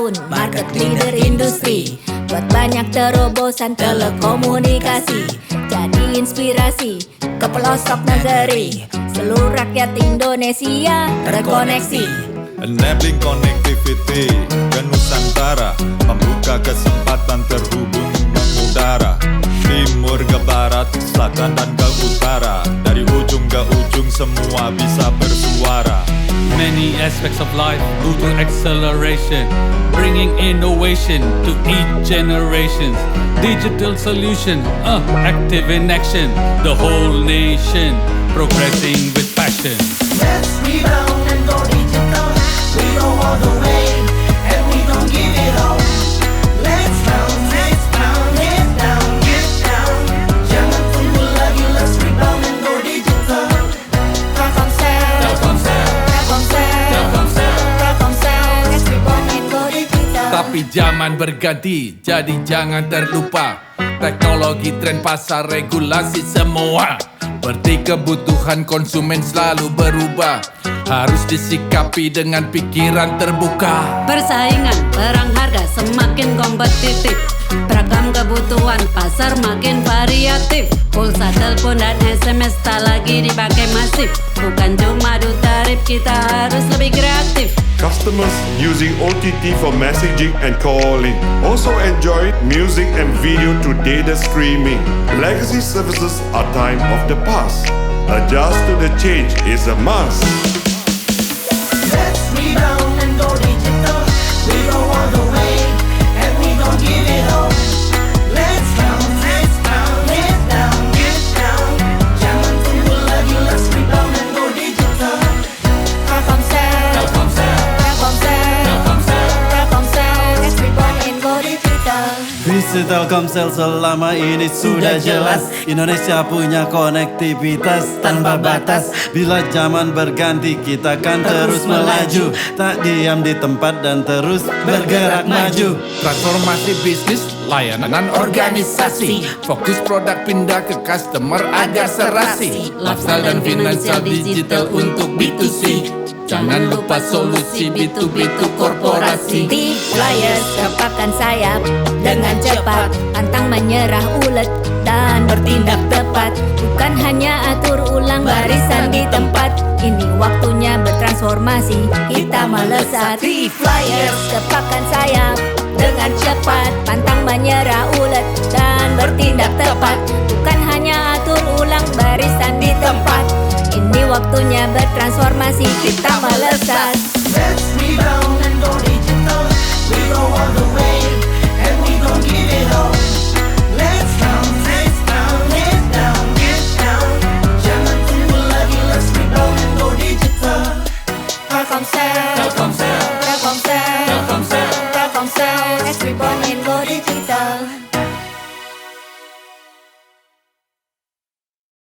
tahun market leader industri. Buat banyak terobosan telekomunikasi, jadi inspirasi ke pelosok negeri. Seluruh rakyat Indonesia terkoneksi. Enabling connectivity ke Nusantara, membuka kesempatan terhubung mengudara. Timur ke barat, selatan dan ke utara, dari ujung ke ujung semua bisa bersuara. Many aspects of life go to acceleration, bringing innovation to each generation. Digital solution, active in action. The whole nation progressing with passion. Let's rebound and go digital. We go all the way and we don't give it all. Let's pound, let's pound, get down, get down. Jangan tunggu lagi, let's rebound and go digital. Telkomsel, Telkomsel, Telkomsel, Telkomsel, let's rebound and go digital. tapi zaman berganti, jadi jangan terlupa. Teknologi, tren pasar, regulasi semua. Seperti kebutuhan konsumen selalu berubah, harus disikapi dengan pikiran terbuka. Persaingan, perang harga semakin kompetitif. Beragam kebutuhan pasar makin variatif. Pulsa, telepon dan SMS tak lagi dipakai masif. Bukan cuma adu tarif, kita harus lebih kreatif. Customers using OTT for messaging and calling also enjoy music and video through data streaming. Legacy services are time of the past. Adjust to the change is a must. Let's rebound and go digital. We go all the way and we don't give it all. Let's pound, let's pound, get down, get down. Jangan tunggu lagi, let's rebound and go digital. Telkomsel, Telkomsel, Telkomsel, Telkomsel, let's rebound and go digital. Visi Telkomsel selama ini sudah jelas. Indonesia punya konektivitas tanpa batas. Bila zaman berganti kita kan terus melaju. Tak diam di tempat dan terus bergerak maju. transformasi bisnis, layanan organisasi. Fokus produk pindah ke customer agar serasi. Lifestyle dan finansial digital untuk B2C. Jangan lupa solusi B2B to korporasi. T-Flyers gepakkan sayap dengan cepat, pantang menyerah ulet dan bertindak tepat. Bukan hanya atur ulang barisan di tempat, ini waktunya bertransformasi, kita melesat. T-Flyers gepakkan sayap dengan cepat, pantang menyerah ulet dan bertindak tepat. Bukan hanya atur ulang barisan di tempat, ini waktunya bertransformasi, kita melesat.